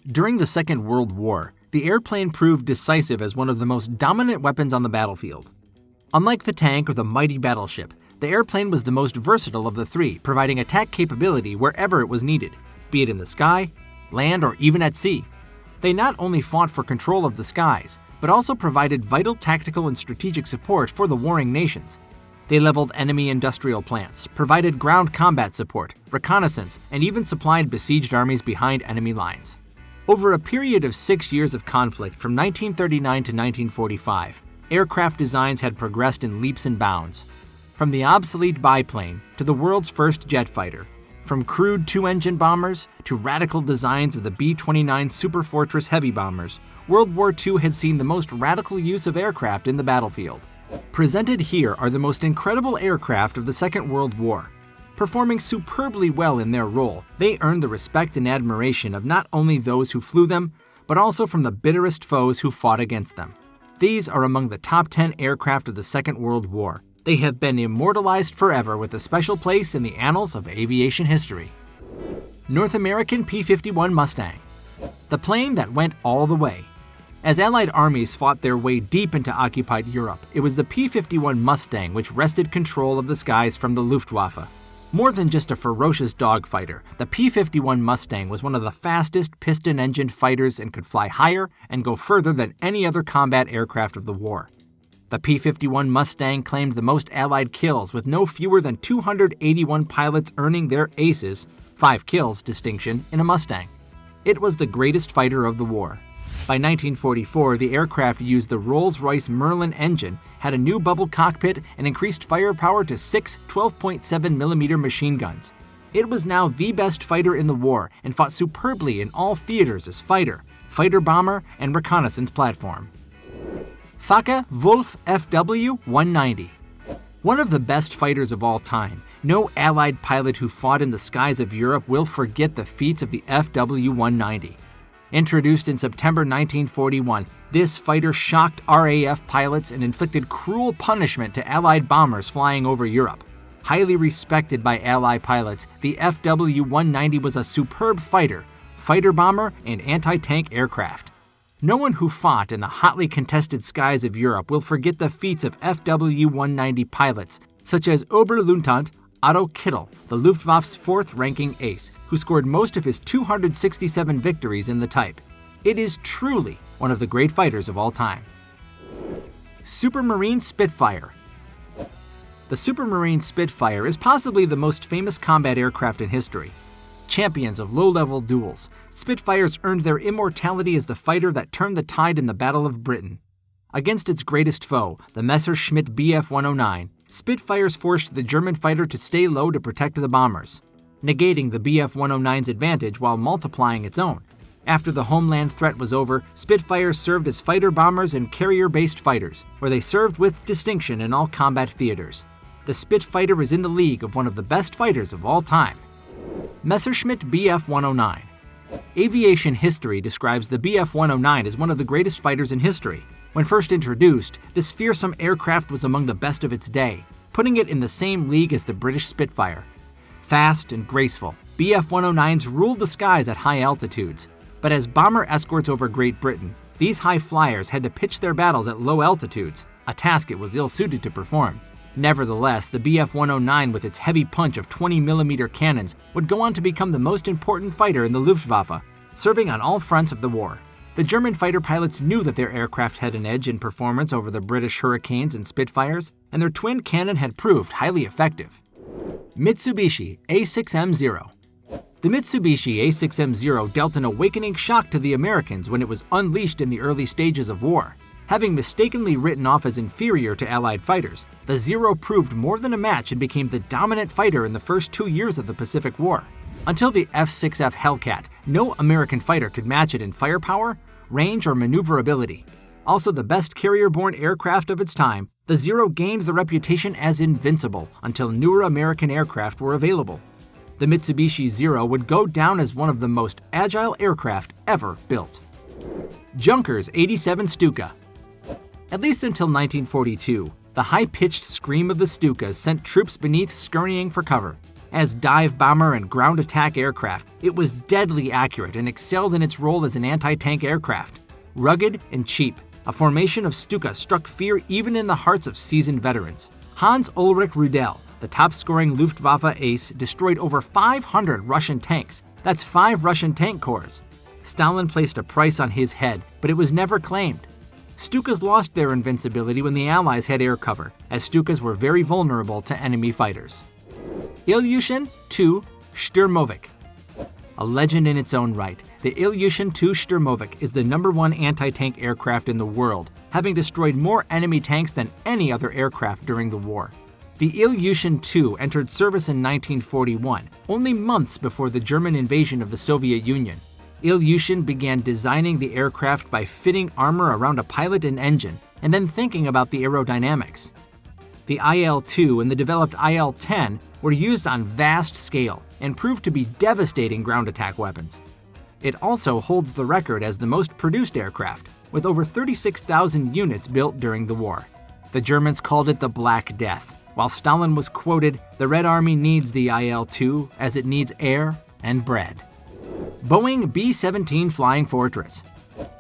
During the Second World War, the airplane proved decisive as one of the most dominant weapons on the battlefield. Unlike the tank or the mighty battleship, the airplane was the most versatile of the three, providing attack capability wherever it was needed, be it in the sky, land, or even at sea. They not only fought for control of the skies, but also provided vital tactical and strategic support for the warring nations. They leveled enemy industrial plants, provided ground combat support, reconnaissance, and even supplied besieged armies behind enemy lines. Over a period of 6 years of conflict from 1939 to 1945, aircraft designs had progressed in leaps and bounds. From the obsolete biplane to the world's first jet fighter, from crude two-engine bombers to radical designs of the B-29 Superfortress heavy bombers, World War II had seen the most radical use of aircraft in the battlefield. Presented here are the most incredible aircraft of the Second World War. Performing superbly well in their role, they earned the respect and admiration of not only those who flew them, but also from the bitterest foes who fought against them. These are among the top 10 aircraft of the Second World War. They have been immortalized forever with a special place in the annals of aviation history. North American P51 Mustang, the plane that went all the way. As Allied armies fought their way deep into occupied Europe, it was the P51 Mustang which wrested control of the skies from the Luftwaffe. More than just a ferocious dogfighter, the P-51 Mustang was one of the fastest piston-engined fighters and could fly higher and go further than any other combat aircraft of the war. The P-51 Mustang claimed the most Allied kills, with no fewer than 281 pilots earning their ACES, 5 kills distinction, in a Mustang. It was the greatest fighter of the war. By 1944, the aircraft used the Rolls-Royce Merlin engine, had a new bubble cockpit, and increased firepower to 6 12.7mm machine guns. It was now the best fighter in the war and fought superbly in all theaters as fighter, fighter-bomber, and reconnaissance platform. Focke-Wulf FW-190. One of the best fighters of all time, no Allied pilot who fought in the skies of Europe will forget the feats of the FW-190. Introduced in September 1941, this fighter shocked RAF pilots and inflicted cruel punishment to Allied bombers flying over Europe. Highly respected by Allied pilots, the FW-190 was a superb fighter, fighter-bomber, and anti-tank aircraft. No one who fought in the hotly contested skies of Europe will forget the feats of FW-190 pilots, such as Oberleutnant Otto Kittel, the Luftwaffe's fourth-ranking ace, who scored most of his 267 victories in the type. It is truly one of the great fighters of all time. Supermarine Spitfire. The Supermarine Spitfire is possibly the most famous combat aircraft in history. Champions of low-level duels, Spitfires earned their immortality as the fighter that turned the tide in the Battle of Britain. Against its greatest foe, the Messerschmitt Bf-109, Spitfires forced the German fighter to stay low to protect the bombers, negating the Bf-109's advantage while multiplying its own. After the homeland threat was over, Spitfires served as fighter-bombers and carrier-based fighters, where they served with distinction in all combat theaters. The Spitfire is in the league of one of the best fighters of all time. Messerschmitt Bf-109. Aviation history describes the Bf-109 as one of the greatest fighters in history. When first introduced, this fearsome aircraft was among the best of its day, putting it in the same league as the British Spitfire. Fast and graceful, Bf-109s ruled the skies at high altitudes. But as bomber escorts over Great Britain, these high flyers had to pitch their battles at low altitudes, a task it was ill-suited to perform. Nevertheless, the Bf-109 with its heavy punch of 20mm cannons would go on to become the most important fighter in the Luftwaffe, serving on all fronts of the war. The German fighter pilots knew that their aircraft had an edge in performance over the British Hurricanes and Spitfires, and their twin cannon had proved highly effective. Mitsubishi A6M0. The Mitsubishi A6M0 dealt an awakening shock to the Americans when it was unleashed in the early stages of war. Having mistakenly written off as inferior to Allied fighters, the Zero proved more than a match and became the dominant fighter in the first 2 years of the Pacific War. Until the F-6F Hellcat, no American fighter could match it in firepower, range, or maneuverability. Also the best carrier-borne aircraft of its time, the Zero gained the reputation as invincible until newer American aircraft were available. The Mitsubishi Zero would go down as one of the most agile aircraft ever built. Junkers 87 Stuka. At least until 1942, the high-pitched scream of the Stukas sent troops beneath scurrying for cover. As dive bomber and ground attack aircraft, it was deadly accurate and excelled in its role as an anti-tank aircraft. Rugged and cheap, a formation of Stuka struck fear even in the hearts of seasoned veterans. Hans Ulrich Rudel, the top-scoring Luftwaffe ace, destroyed over 500 Russian tanks. That's 5 Russian tank corps. Stalin placed a price on his head, but it was never claimed. Stukas lost their invincibility when the Allies had air cover, as Stukas were very vulnerable to enemy fighters. Ilyushin II Sturmovic. A legend in its own right, the Ilyushin II Sturmovic is the #1 anti-tank aircraft in the world, having destroyed more enemy tanks than any other aircraft during the war. The Ilyushin II entered service in 1941, only months before the German invasion of the Soviet Union. Ilyushin began designing the aircraft by fitting armor around a pilot and engine, and then thinking about the aerodynamics. The IL-2 and the developed IL-10 were used on vast scale and proved to be devastating ground attack weapons. It also holds the record as the most produced aircraft, with over 36,000 units built during the war. The Germans called it the Black Death, while Stalin was quoted, "The Red Army needs the IL-2 as it needs air and bread." Boeing B-17 Flying Fortress.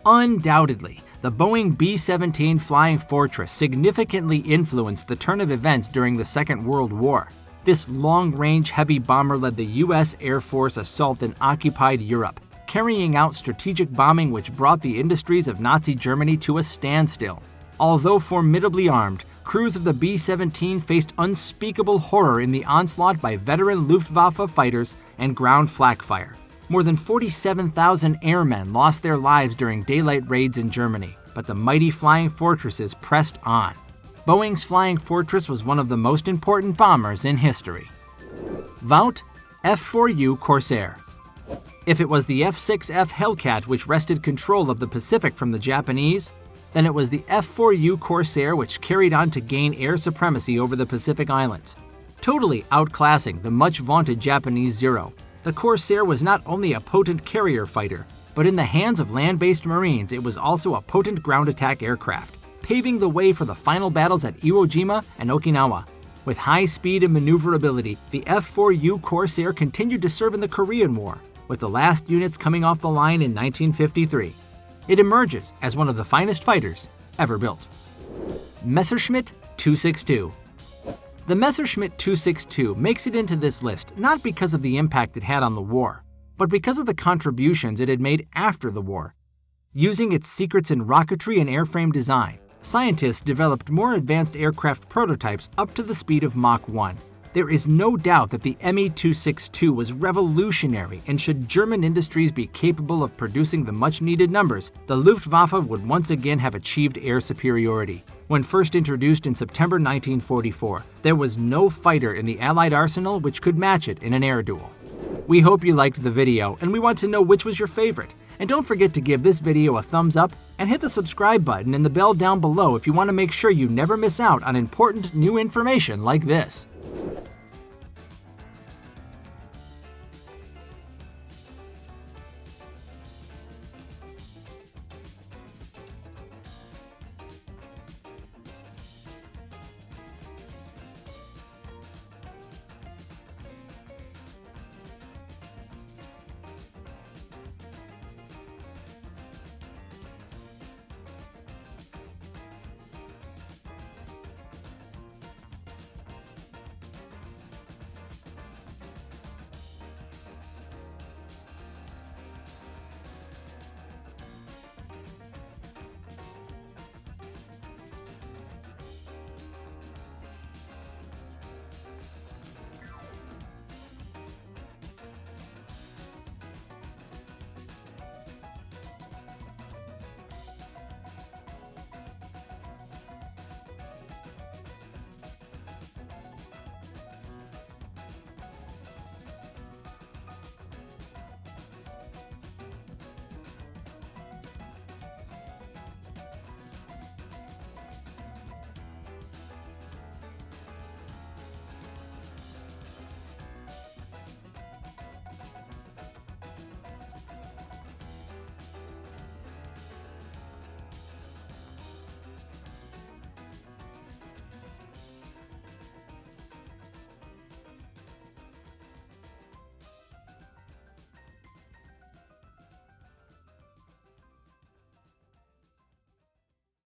Undoubtedly, the Boeing B-17 Flying Fortress significantly influenced the turn of events during the Second World War. This long-range heavy bomber led the U.S. Air Force assault in occupied Europe, carrying out strategic bombing which brought the industries of Nazi Germany to a standstill. Although formidably armed, crews of the B-17 faced unspeakable horror in the onslaught by veteran Luftwaffe fighters and ground flak fire. More than 47,000 airmen lost their lives during daylight raids in Germany, but the mighty Flying Fortresses pressed on. Boeing's Flying Fortress was one of the most important bombers in history. Vought F4U Corsair. If it was the F-6F Hellcat which wrested control of the Pacific from the Japanese, then it was the F4U Corsair which carried on to gain air supremacy over the Pacific Islands. Totally outclassing the much-vaunted Japanese Zero, the Corsair was not only a potent carrier fighter, but in the hands of land-based Marines it was also a potent ground attack aircraft, paving the way for the final battles at Iwo Jima and Okinawa. With high speed and maneuverability, the F4U Corsair continued to serve in the Korean War, with the last units coming off the line in 1953. It emerges as one of the finest fighters ever built. Messerschmitt 262. The Messerschmitt 262 makes it into this list not because of the impact it had on the war, but because of the contributions it had made after the war. Using its secrets in rocketry and airframe design, scientists developed more advanced aircraft prototypes up to the speed of Mach 1. There is no doubt that the Me-262 was revolutionary, and should German industries be capable of producing the much-needed numbers, the Luftwaffe would once again have achieved air superiority. When first introduced in September 1944, there was no fighter in the Allied arsenal which could match it in an air duel. We hope you liked the video, and we want to know which was your favorite. And don't forget to give this video a thumbs up and hit the subscribe button and the bell down below if you want to make sure you never miss out on important new information like this.